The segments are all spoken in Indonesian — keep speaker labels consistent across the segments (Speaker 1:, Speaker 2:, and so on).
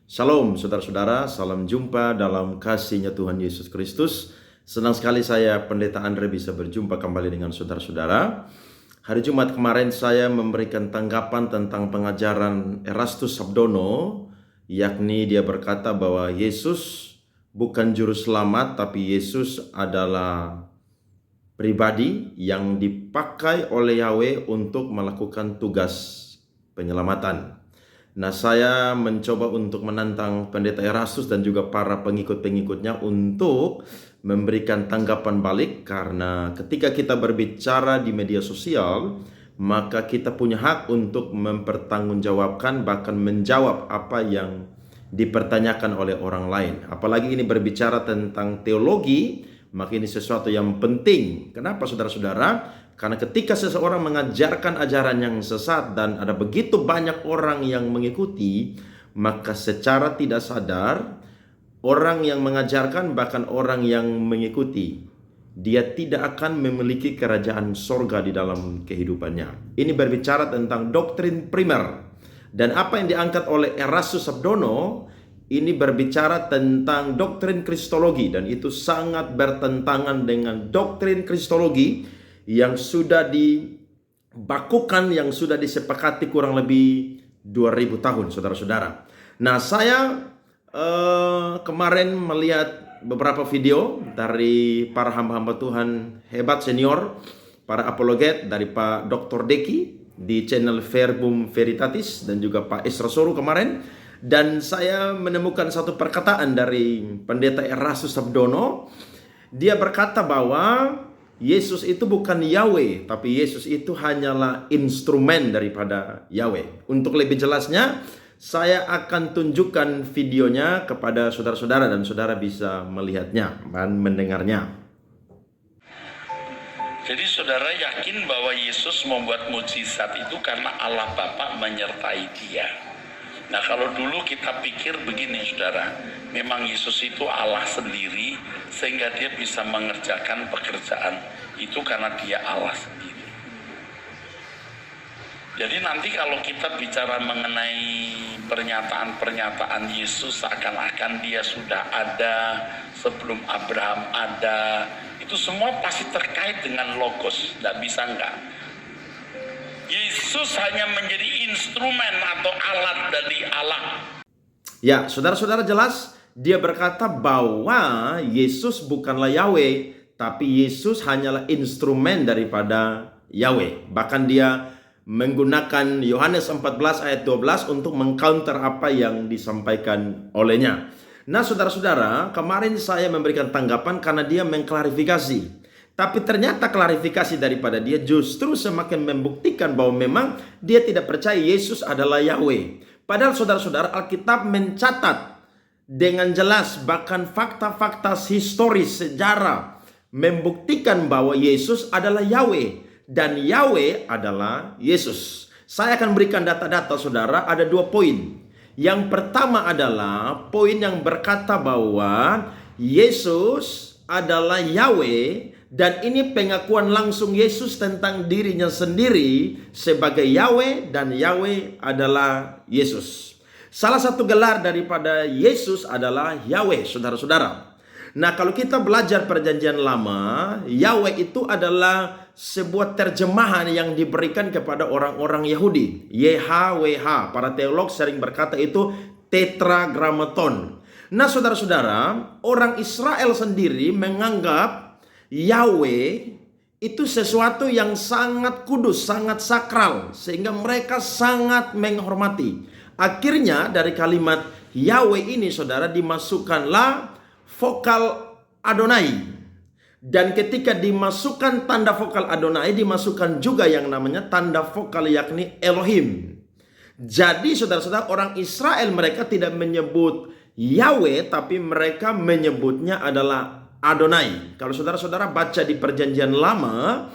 Speaker 1: Shalom saudara-saudara, salam jumpa dalam kasih-Nya Tuhan Yesus Kristus. Senang sekali saya Pendeta Andre bisa berjumpa kembali dengan saudara-saudara. Hari Jumat kemarin saya memberikan tanggapan tentang pengajaran Erastus Sabdono, yakni dia berkata bahwa Yesus bukan juru selamat, tapi Yesus adalah pribadi yang dipakai oleh Yahweh untuk melakukan tugas penyelamatan. Nah, saya mencoba untuk menantang Pendeta Erastus dan juga para pengikut-pengikutnya untuk memberikan tanggapan balik, karena ketika kita berbicara di media sosial, maka kita punya hak untuk mempertanggungjawabkan, bahkan menjawab apa yang dipertanyakan oleh orang lain. Apalagi ini berbicara tentang teologi, maka ini sesuatu yang penting. Kenapa saudara-saudara? Karena ketika seseorang mengajarkan ajaran yang sesat dan ada begitu banyak orang yang mengikuti, maka secara tidak sadar orang yang mengajarkan, bahkan orang yang mengikuti, dia tidak akan memiliki kerajaan sorga di dalam kehidupannya. Ini berbicara tentang doktrin primer. Dan apa yang diangkat oleh Erastus Sabdono ini berbicara tentang doktrin kristologi, dan itu sangat bertentangan dengan doktrin kristologi yang sudah dibakukan, yang sudah disepakati kurang lebih 2000 tahun, saudara-saudara. Nah, saya kemarin melihat beberapa video dari para hamba-hamba Tuhan hebat senior, para apologet, dari Pak Dr. Deki di channel Verbum Veritatis dan juga Pak Esra Soru kemarin. Dan saya menemukan satu perkataan dari Pendeta Erastus Sabdono. Dia berkata bahwa Yesus itu bukan Yahweh, tapi Yesus itu hanyalah instrumen daripada Yahweh. Untuk lebih jelasnya, saya akan tunjukkan videonya kepada saudara-saudara dan saudara bisa melihatnya dan mendengarnya.
Speaker 2: Jadi saudara yakin bahwa Yesus membuat mukjizat itu karena Allah Bapa menyertai dia. Nah, kalau dulu kita pikir begini saudara, memang Yesus itu Allah sendiri sehingga dia bisa mengerjakan pekerjaan itu karena dia Allah sendiri. Jadi nanti kalau kita bicara mengenai pernyataan-pernyataan Yesus seakan-akan dia sudah ada sebelum Abraham ada, itu semua pasti terkait dengan logos, tidak bisa enggak. Yesus hanya menjadi instrumen atau alat dari Allah.
Speaker 1: Ya, saudara-saudara, jelas dia berkata bahwa Yesus bukanlah Yahweh, tapi Yesus hanyalah instrumen daripada Yahweh. Bahkan dia menggunakan Yohanes 14 ayat 12 untuk mengcounter apa yang disampaikan olehnya. Nah, saudara-saudara, kemarin saya memberikan tanggapan karena dia mengklarifikasi. Tapi ternyata klarifikasi daripada dia justru semakin membuktikan bahwa memang dia tidak percaya Yesus adalah Yahweh. Padahal saudara-saudara, Alkitab mencatat dengan jelas, bahkan fakta-fakta historis sejarah membuktikan bahwa Yesus adalah Yahweh dan Yahweh adalah Yesus. Saya akan berikan data-data saudara, ada 2 poin. Yang pertama adalah poin yang berkata bahwa Yesus adalah Yahweh, dan ini pengakuan langsung Yesus tentang dirinya sendiri sebagai Yahweh, dan Yahweh adalah Yesus. Salah satu gelar daripada Yesus adalah Yahweh, saudara-saudara. Nah, kalau kita belajar perjanjian lama, Yahweh itu adalah sebuah terjemahan yang diberikan kepada orang-orang Yahudi. YHWH, para teolog sering berkata itu tetragrammaton. Nah, saudara-saudara, orang Israel sendiri menganggap Yahweh itu sesuatu yang sangat kudus, sangat sakral, sehingga mereka sangat menghormati. Akhirnya dari kalimat Yahweh ini saudara dimasukkanlah vokal Adonai. Dan ketika dimasukkan tanda vokal Adonai, dimasukkan juga yang namanya tanda vokal yakni Elohim. Jadi saudara-saudara, orang Israel mereka tidak menyebut Yahweh, tapi mereka menyebutnya adalah Adonai. Kalau saudara-saudara baca di perjanjian lama,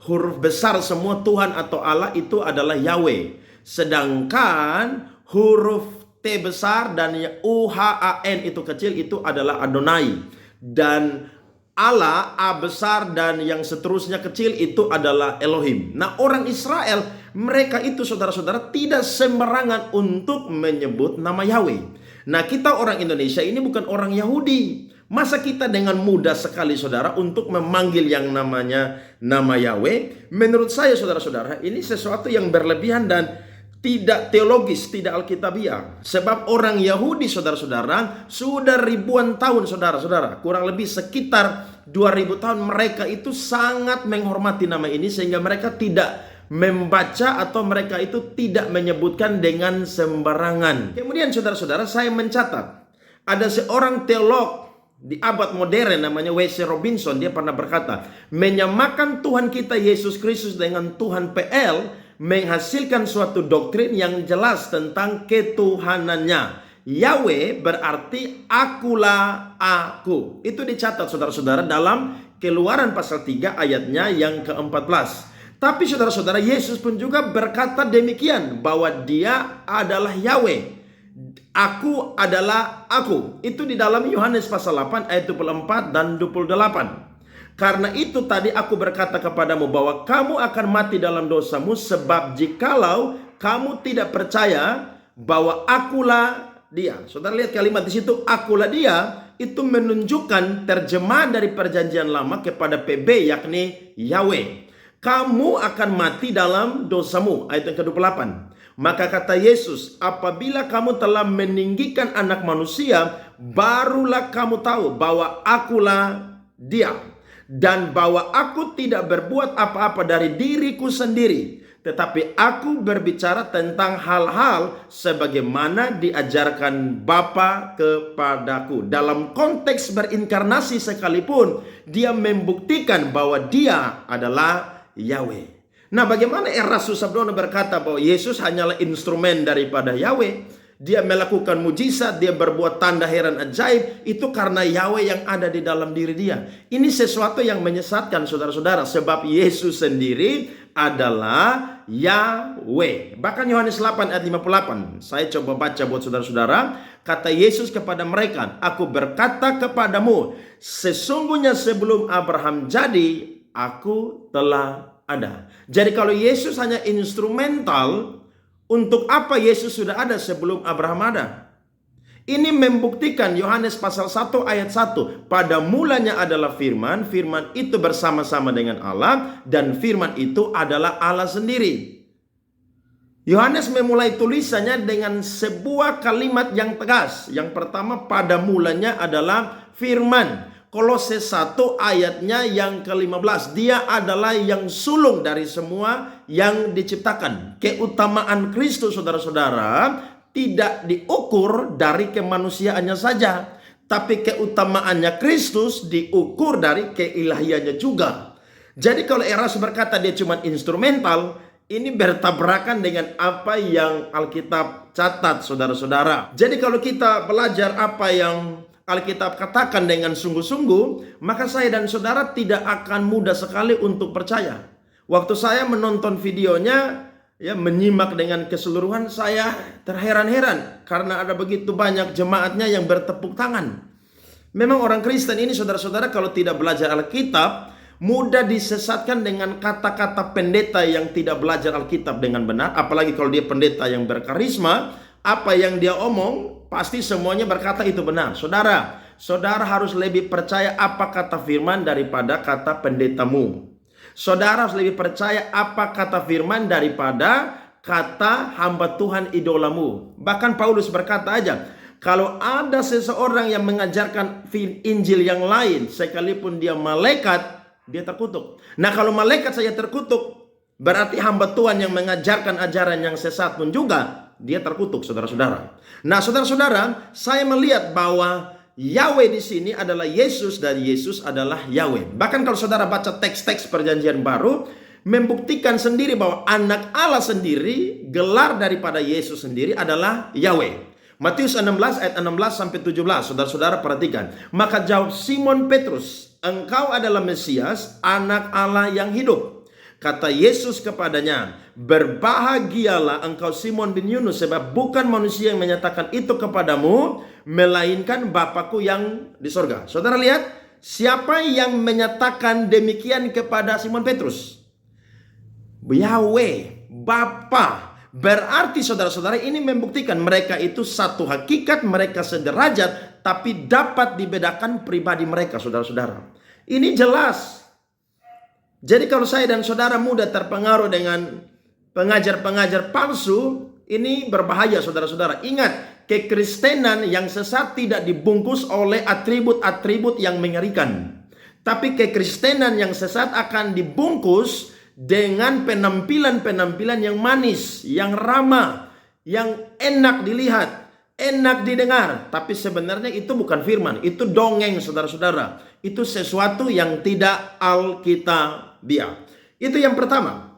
Speaker 1: huruf besar semua Tuhan atau Allah itu adalah Yahweh. Sedangkan huruf T besar dan UHAN itu kecil itu adalah Adonai. Dan Allah A besar dan yang seterusnya kecil itu adalah Elohim. Nah, orang Israel mereka itu saudara-saudara tidak sembarangan untuk menyebut nama Yahweh. Nah, kita orang Indonesia ini bukan orang Yahudi. Masa kita dengan mudah sekali saudara untuk memanggil yang namanya nama Yahweh? Menurut saya saudara-saudara, ini sesuatu yang berlebihan dan tidak teologis, tidak alkitabiah. Sebab orang Yahudi saudara-saudara sudah ribuan tahun saudara-saudara, kurang lebih sekitar 2000 tahun mereka itu sangat menghormati nama ini, sehingga mereka tidak membaca atau mereka itu tidak menyebutkan dengan sembarangan. Kemudian saudara-saudara, saya mencatat ada seorang teolog di abad modern namanya W.C. Robinson. Dia pernah berkata, menyamakan Tuhan kita Yesus Kristus dengan Tuhan PL menghasilkan suatu doktrin yang jelas tentang ketuhanannya. Yahweh berarti akulah aku. Itu dicatat saudara-saudara dalam Keluaran pasal 3 ayatnya yang ke-14. Tapi saudara-saudara, Yesus pun juga berkata demikian, bahwa dia adalah Yahweh. Aku adalah aku. Itu di dalam Yohanes pasal 8 ayat 24 dan 28. Karena itu tadi aku berkata kepadamu bahwa kamu akan mati dalam dosamu, sebab jikalau kamu tidak percaya bahwa akulah dia. Saudara lihat kalimat di situ, akulah dia, itu menunjukkan terjemahan dari perjanjian lama kepada PB, yakni Yahweh. Kamu akan mati dalam dosamu, ayat yang ke-28. Maka kata Yesus, apabila kamu telah meninggikan anak manusia, barulah kamu tahu bahwa akulah dia. Dan bahwa aku tidak berbuat apa-apa dari diriku sendiri, tetapi aku berbicara tentang hal-hal sebagaimana diajarkan Bapa kepadaku. Dalam konteks berinkarnasi sekalipun, dia membuktikan bahwa dia adalah Yahweh. Nah, bagaimana Erastus Sabdono berkata bahwa Yesus hanyalah instrumen daripada Yahweh? Dia melakukan mujizat, dia berbuat tanda heran ajaib, itu karena Yahweh yang ada di dalam diri dia. Ini sesuatu yang menyesatkan saudara-saudara, sebab Yesus sendiri adalah Yahweh. Bahkan Yohanes 8 ayat 58. Saya coba baca buat saudara-saudara. Kata Yesus kepada mereka, aku berkata kepadamu, sesungguhnya sebelum Abraham jadi, aku telah ada. Jadi kalau Yesus hanya instrumental, untuk apa Yesus sudah ada sebelum Abraham ada? Ini membuktikan Yohanes pasal 1 ayat 1. Pada mulanya adalah firman, firman itu bersama-sama dengan Allah, dan firman itu adalah Allah sendiri. Yohanes memulai tulisannya dengan sebuah kalimat yang tegas. Yang pertama, pada mulanya adalah firman. Kolose 1 ayatnya yang ke-15. Dia adalah yang sulung dari semua yang diciptakan. Keutamaan Kristus saudara-saudara tidak diukur dari kemanusiaannya saja, tapi keutamaannya Kristus diukur dari keilahiannya juga. Jadi kalau Erastus berkata dia cuma instrumental, ini bertabrakan dengan apa yang Alkitab catat saudara-saudara. Jadi kalau kita belajar apa yang Alkitab katakan dengan sungguh-sungguh, maka saya dan saudara tidak akan mudah sekali untuk percaya. Waktu saya menonton videonya, menyimak dengan keseluruhan, saya terheran-heran karena ada begitu banyak jemaatnya yang bertepuk tangan. Memang orang Kristen ini saudara-saudara kalau tidak belajar Alkitab, mudah disesatkan dengan kata-kata pendeta yang tidak belajar Alkitab dengan benar. Apalagi kalau dia pendeta yang berkarisma, apa yang dia omong pasti semuanya berkata itu benar. Saudara harus lebih percaya apa kata firman daripada kata pendetamu. Saudara harus lebih percaya apa kata firman daripada kata hamba Tuhan idolamu. Bahkan Paulus berkata aja, kalau ada seseorang yang mengajarkan Injil yang lain, sekalipun dia malaikat, dia terkutuk. Nah, kalau malaikat saja terkutuk, berarti hamba Tuhan yang mengajarkan ajaran yang sesat pun juga dia terkutuk, saudara-saudara. Nah, saudara-saudara, saya melihat bahwa Yahweh di sini adalah Yesus dan Yesus adalah Yahweh. Bahkan kalau saudara baca teks-teks Perjanjian Baru, membuktikan sendiri bahwa anak Allah sendiri, gelar daripada Yesus sendiri adalah Yahweh. Matius 16 ayat 16 sampai 17. Saudara-saudara perhatikan. Maka jawab Simon Petrus, engkau adalah Mesias, anak Allah yang hidup. Kata Yesus kepadanya, berbahagialah engkau Simon bin Yunus, sebab bukan manusia yang menyatakan itu kepadamu, melainkan Bapakku yang di sorga. Saudara lihat, siapa yang menyatakan demikian kepada Simon Petrus? Yahweh. Bapa. Berarti saudara-saudara ini membuktikan mereka itu satu hakikat, mereka sederajat, tapi dapat dibedakan pribadi mereka, saudara-saudara. Ini jelas. Jadi kalau saya dan saudara mudah terpengaruh dengan pengajar-pengajar palsu, ini berbahaya, saudara-saudara. Ingat, kekristenan yang sesat tidak dibungkus oleh atribut-atribut yang mengerikan. Tapi kekristenan yang sesat akan dibungkus dengan penampilan-penampilan yang manis, yang ramah, yang enak dilihat, enak didengar. Tapi sebenarnya itu bukan firman, itu dongeng, saudara-saudara. Itu sesuatu yang tidak alkitabiah. Itu yang pertama.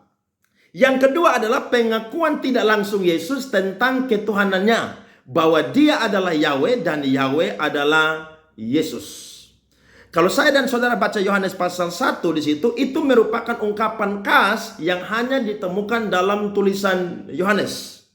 Speaker 1: Yang kedua adalah pengakuan tidak langsung Yesus tentang ketuhanannya, bahwa dia adalah Yahweh dan Yahweh adalah Yesus. Kalau saya dan saudara baca Yohanes pasal 1 di situ, itu merupakan ungkapan khas yang hanya ditemukan dalam tulisan Yohanes.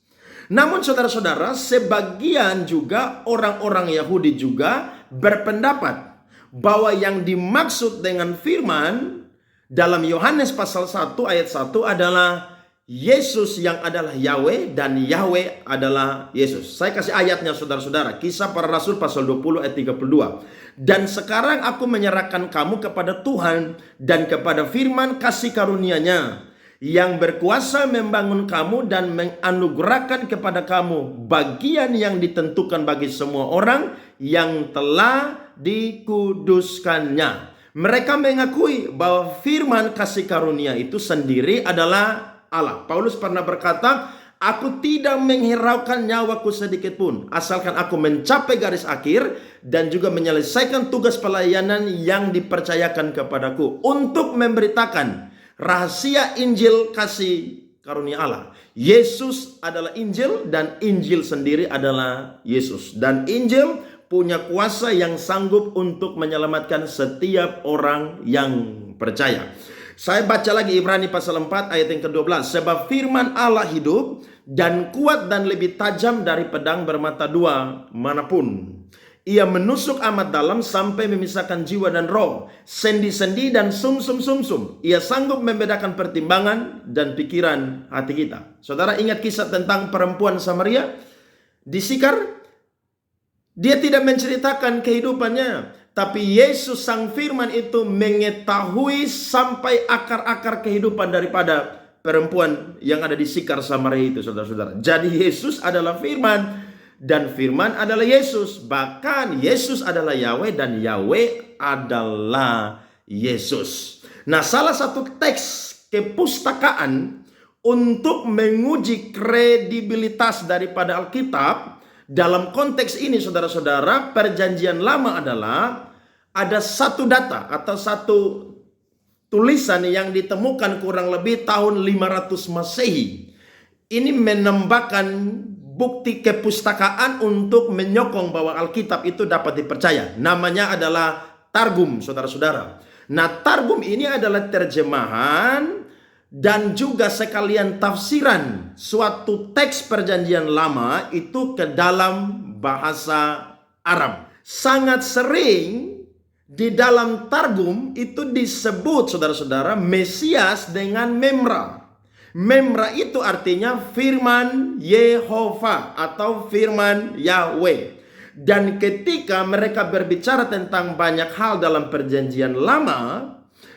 Speaker 1: Namun saudara-saudara, sebagian juga orang-orang Yahudi juga berpendapat bahwa yang dimaksud dengan firman dalam Yohanes pasal 1 ayat 1 adalah Yesus yang adalah Yahweh dan Yahweh adalah Yesus. Saya kasih ayatnya, saudara-saudara. Kisah Para Rasul pasal 20 ayat 32. Dan sekarang aku menyerahkan kamu kepada Tuhan dan kepada firman kasih karunia-Nya yang berkuasa membangun kamu dan menganugerahkan kepada kamu bagian yang ditentukan bagi semua orang yang telah dikuduskannya. Mereka mengakui bahwa firman kasih karunia itu sendiri adalah Allah. Paulus pernah berkata, aku tidak menghiraukan nyawaku sedikit pun, asalkan aku mencapai garis akhir dan juga menyelesaikan tugas pelayanan yang dipercayakan kepadaku untuk memberitakan rahasia Injil kasih karunia Allah. Yesus adalah Injil dan Injil sendiri adalah Yesus. Dan Injil punya kuasa yang sanggup untuk menyelamatkan setiap orang yang percaya. Saya baca lagi Ibrani pasal 4 ayat yang ke-12. Sebab firman Allah hidup dan kuat dan lebih tajam dari pedang bermata dua manapun. Ia menusuk amat dalam sampai memisahkan jiwa dan roh, sendi-sendi dan sumsum-sumsum. Ia sanggup membedakan pertimbangan dan pikiran hati kita. Saudara ingat kisah tentang perempuan Samaria di Sikar? Dia tidak menceritakan kehidupannya. Tapi Yesus sang firman itu mengetahui sampai akar-akar kehidupan daripada perempuan yang ada di Sikar Samaria itu, saudara-saudara. Jadi Yesus adalah firman dan firman adalah Yesus. Bahkan Yesus adalah Yahweh dan Yahweh adalah Yesus. Nah, salah satu teks kepustakaan untuk menguji kredibilitas daripada Alkitab dalam konteks ini, saudara-saudara, perjanjian lama adalah ada satu data atau satu tulisan yang ditemukan kurang lebih tahun 500 Masehi. Ini menambahkan bukti kepustakaan untuk menyokong bahwa Alkitab itu dapat dipercaya. Namanya adalah Targum, saudara-saudara. Nah, Targum ini adalah terjemahan dan juga sekalian tafsiran suatu teks perjanjian lama itu ke dalam bahasa Arab. Sangat sering di dalam Targum itu disebut, saudara-saudara, Mesias dengan Memra. Memra itu artinya firman Yehova atau firman Yahweh. Dan ketika mereka berbicara tentang banyak hal dalam perjanjian lama,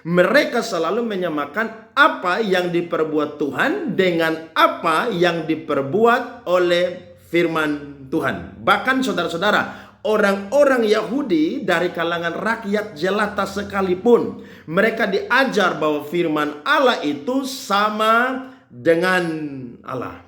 Speaker 1: mereka selalu menyamakan apa yang diperbuat Tuhan dengan apa yang diperbuat oleh firman Tuhan. Bahkan saudara-saudara, orang-orang Yahudi dari kalangan rakyat jelata sekalipun, mereka diajar bahwa firman Allah itu sama dengan Allah.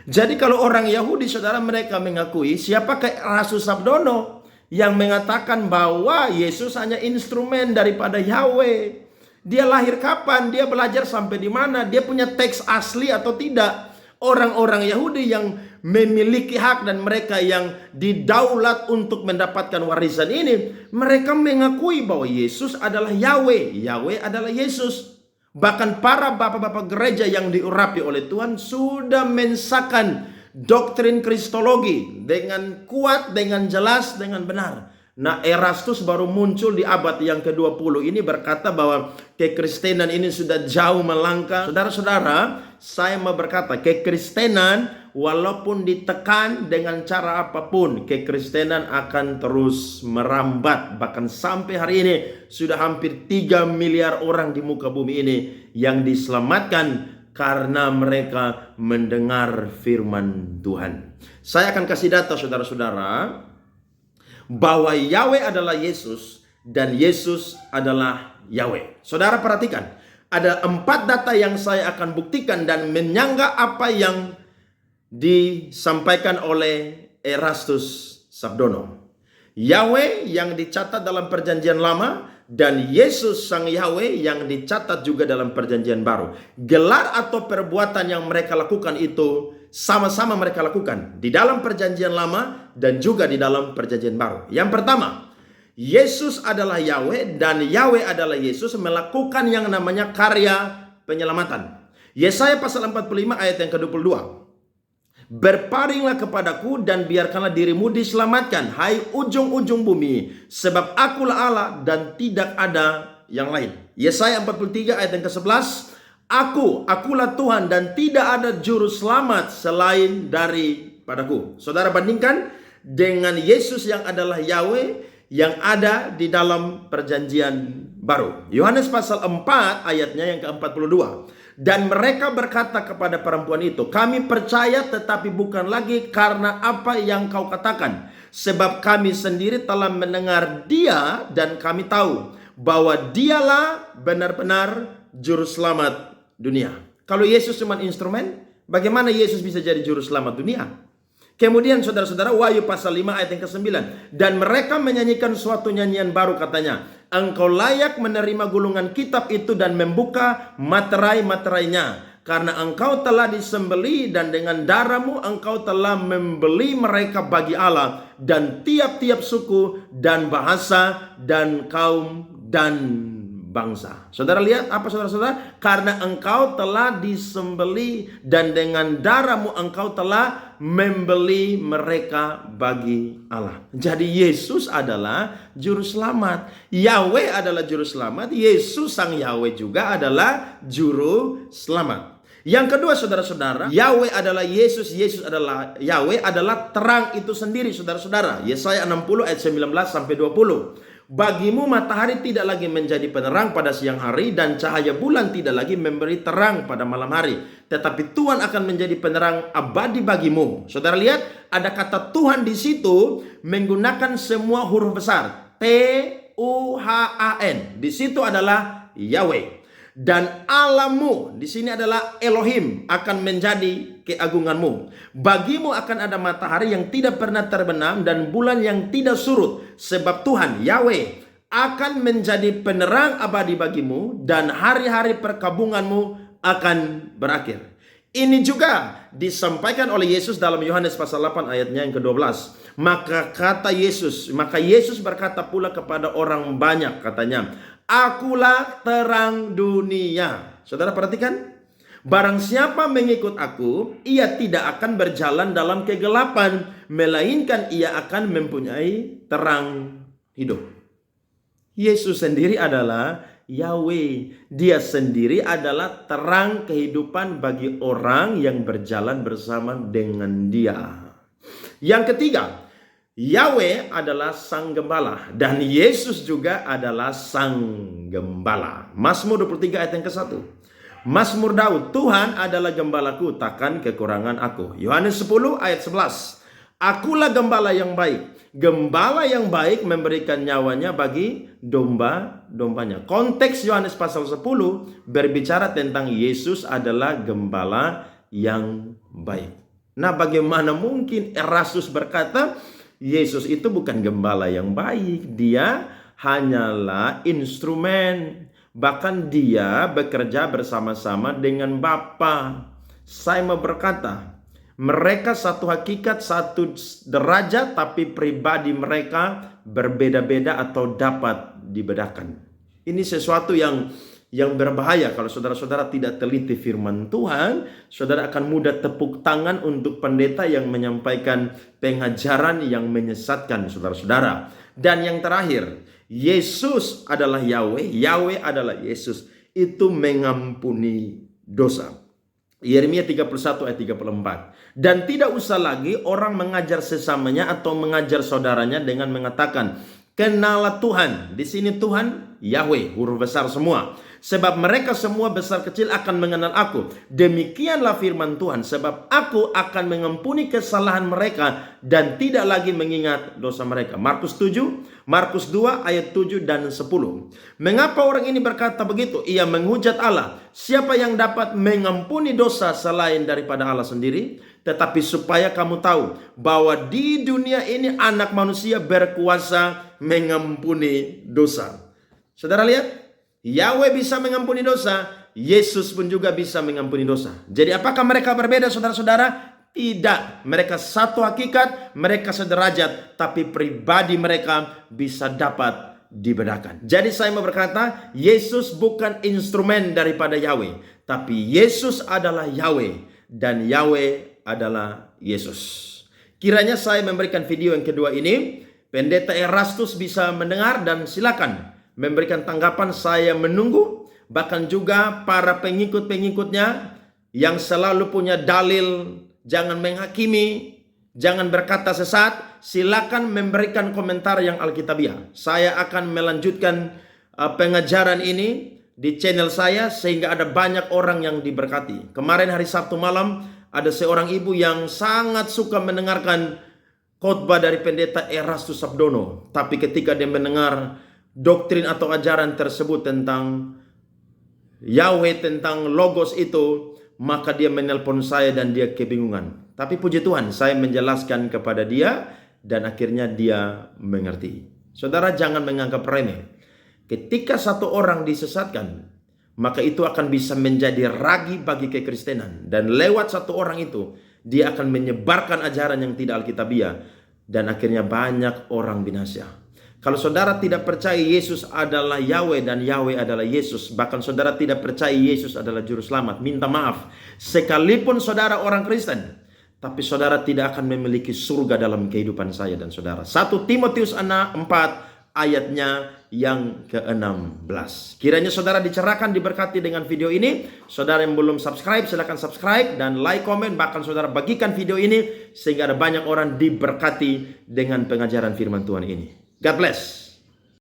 Speaker 1: Jadi kalau orang Yahudi, saudara, mereka mengakui, siapakah Rasul Sabdono yang mengatakan bahwa Yesus hanya instrumen daripada Yahweh? Dia lahir kapan? Dia belajar sampai di mana? Dia punya teks asli atau tidak? Orang-orang Yahudi yang memiliki hak dan mereka yang didaulat untuk mendapatkan warisan ini, mereka mengakui bahwa Yesus adalah Yahweh. Yahweh adalah Yesus. Bahkan para bapak-bapak gereja yang diurapi oleh Tuhan sudah mensahkan doktrin kristologi dengan kuat, dengan jelas, dengan benar. Nah, Erastus baru muncul di abad yang ke-20 ini berkata bahwa kekristenan ini sudah jauh melangkah. Saudara-saudara, saya mau berkata, kekristenan walaupun ditekan dengan cara apapun, kekristenan akan terus merambat. Bahkan sampai hari ini sudah hampir 3 miliar orang di muka bumi ini yang diselamatkan karena mereka mendengar firman Tuhan. Saya akan kasih data saudara-saudara bahwa Yahweh adalah Yesus dan Yesus adalah Yahweh. Saudara perhatikan, ada 4 data yang saya akan buktikan dan menyanggah apa yang disampaikan oleh Erastus Sabdono. Yahweh yang dicatat dalam perjanjian lama dan Yesus sang Yahweh yang dicatat juga dalam perjanjian baru. Gelar atau perbuatan yang mereka lakukan itu sama-sama mereka lakukan di dalam perjanjian lama dan juga di dalam perjanjian baru. Yang pertama, Yesus adalah Yahweh dan Yahweh adalah Yesus melakukan yang namanya karya penyelamatan. Yesaya pasal 45 ayat yang ke-22. Berparinglah kepadaku dan biarkanlah dirimu diselamatkan, hai ujung-ujung bumi, sebab akulah Allah dan tidak ada yang lain. Yesaya 43 ayat yang ke-11. Akulah Tuhan dan tidak ada juru selamat selain daripadaku. Saudara bandingkan dengan Yesus yang adalah Yahweh yang ada di dalam perjanjian baru. Yohanes pasal 4 ayatnya yang ke-42. Dan mereka berkata kepada perempuan itu, kami percaya tetapi bukan lagi karena apa yang kau katakan. Sebab kami sendiri telah mendengar dia dan kami tahu bahwa dialah benar-benar juru selamat dunia. Kalau Yesus cuma instrumen, bagaimana Yesus bisa jadi juru selamat dunia? Kemudian saudara-saudara, Wahyu pasal 5 ayat yang ke-9. Dan mereka menyanyikan suatu nyanyian baru, katanya, engkau layak menerima gulungan kitab itu dan membuka materai-materainya. Karena engkau telah disembeli dan dengan darahmu engkau telah membeli mereka bagi Allah. Dan tiap-tiap suku dan bahasa dan kaum dan bangsa. Saudara lihat apa saudara-saudara? Karena engkau telah disembeli dan dengan darahmu engkau telah membeli mereka bagi Allah. Jadi Yesus adalah juru selamat. Yahweh adalah juru selamat. Yesus sang Yahweh juga adalah juru selamat. Yang kedua saudara-saudara, Yahweh adalah Yesus, Yesus adalah Yahweh adalah terang itu sendiri saudara-saudara. Yesaya 60 ayat 19 sampai 20. Bagimu matahari tidak lagi menjadi penerang pada siang hari dan cahaya bulan tidak lagi memberi terang pada malam hari. Tetapi Tuhan akan menjadi penerang abadi bagimu. Saudara lihat, ada kata Tuhan di situ menggunakan semua huruf besar. T-U-H-A-N. Di situ adalah Yahweh. Dan Allahmu di sini adalah Elohim akan menjadi keagunganmu. Bagimu akan ada matahari yang tidak pernah terbenam dan bulan yang tidak surut. Sebab Tuhan Yahweh akan menjadi penerang abadi bagimu dan hari-hari perkabunganmu akan berakhir. Ini juga disampaikan oleh Yesus dalam Yohanes pasal 8 ayatnya yang ke-12. Maka Yesus berkata pula kepada orang banyak, katanya, akulah terang dunia. Saudara perhatikan, barang siapa mengikut aku, ia tidak akan berjalan dalam kegelapan, melainkan ia akan mempunyai terang hidup. Yesus sendiri adalah Yahweh. Dia sendiri adalah terang kehidupan bagi orang yang berjalan bersama dengan dia. Yang ketiga, Yahweh adalah sang gembala dan Yesus juga adalah sang gembala. Mazmur 23 ayat yang ke-1. Mazmur Daud, Tuhan adalah gembalaku, takkan kekurangan aku. Yohanes 10 ayat 11. Akulah gembala yang baik. Gembala yang baik memberikan nyawanya bagi domba-dombanya. Konteks Yohanes pasal 10 berbicara tentang Yesus adalah gembala yang baik. Nah, bagaimana mungkin Erastus berkata Yesus itu bukan gembala yang baik, dia hanyalah instrumen. Bahkan dia bekerja bersama-sama dengan Bapa. Saya mau berkata, mereka satu hakikat, satu derajat, tapi pribadi mereka berbeda-beda atau dapat dibedakan. Ini sesuatu yang yang berbahaya. Kalau saudara-saudara tidak teliti firman Tuhan, saudara akan mudah tepuk tangan untuk pendeta yang menyampaikan pengajaran yang menyesatkan saudara-saudara. Dan yang terakhir, Yesus adalah Yahweh, Yahweh adalah Yesus. Itu mengampuni dosa. Yeremia 31 ayat 34. Dan tidak usah lagi orang mengajar sesamanya atau mengajar saudaranya dengan mengatakan, "Kenalah Tuhan." Di sini Tuhan Yahweh, huruf besar semua. Sebab mereka semua besar kecil akan mengenal aku. Demikianlah firman Tuhan. Sebab aku akan mengampuni kesalahan mereka dan tidak lagi mengingat dosa mereka. Markus 2 ayat 7 dan 10. Mengapa orang ini berkata begitu? Ia menghujat Allah. Siapa yang dapat mengampuni dosa selain daripada Allah sendiri? Tetapi supaya kamu tahu bahwa di dunia ini anak manusia berkuasa mengampuni dosa. Saudara lihat, Yahweh bisa mengampuni dosa, Yesus pun juga bisa mengampuni dosa. Jadi apakah mereka berbeda saudara-saudara? Tidak, mereka satu hakikat, mereka sederajat, tapi pribadi mereka bisa dapat dibedakan. Jadi saya mau berkata, Yesus bukan instrumen daripada Yahweh, tapi Yesus adalah Yahweh dan Yahweh adalah Yesus. Kiranya saya memberikan video yang kedua ini, Pendeta Erastus bisa mendengar dan silakan memberikan tanggapan. Saya menunggu, bahkan juga para pengikut-pengikutnya yang selalu punya dalil, jangan menghakimi, jangan berkata sesat, silakan memberikan komentar yang alkitabiah. Saya akan melanjutkan pengajaran ini di channel saya sehingga ada banyak orang yang diberkati. Kemarin hari Sabtu malam ada seorang ibu yang sangat suka mendengarkan khotbah dari Pendeta Erastus Sabdono, tapi ketika dia mendengar doktrin atau ajaran tersebut tentang Yahweh, tentang Logos itu, maka dia menelpon saya dan dia kebingungan. Tapi puji Tuhan, saya menjelaskan kepada dia dan akhirnya dia mengerti. Saudara jangan menganggap remeh. Ketika satu orang disesatkan, maka itu akan bisa menjadi ragi bagi kekristenan. Dan lewat satu orang itu, dia akan menyebarkan ajaran yang tidak alkitabiah. Dan akhirnya banyak orang binasa. Kalau saudara tidak percaya Yesus adalah Yahweh dan Yahweh adalah Yesus, bahkan saudara tidak percaya Yesus adalah juru selamat, minta maaf. Sekalipun saudara orang Kristen, tapi saudara tidak akan memiliki surga dalam kehidupan saya dan saudara. 1 Timotius 4 ayatnya yang ke-16. Kiranya saudara dicerahkan, diberkati dengan video ini. Saudara yang belum subscribe, silakan subscribe dan like, komen, bahkan saudara bagikan video ini sehingga ada banyak orang diberkati dengan pengajaran firman Tuhan ini. God bless.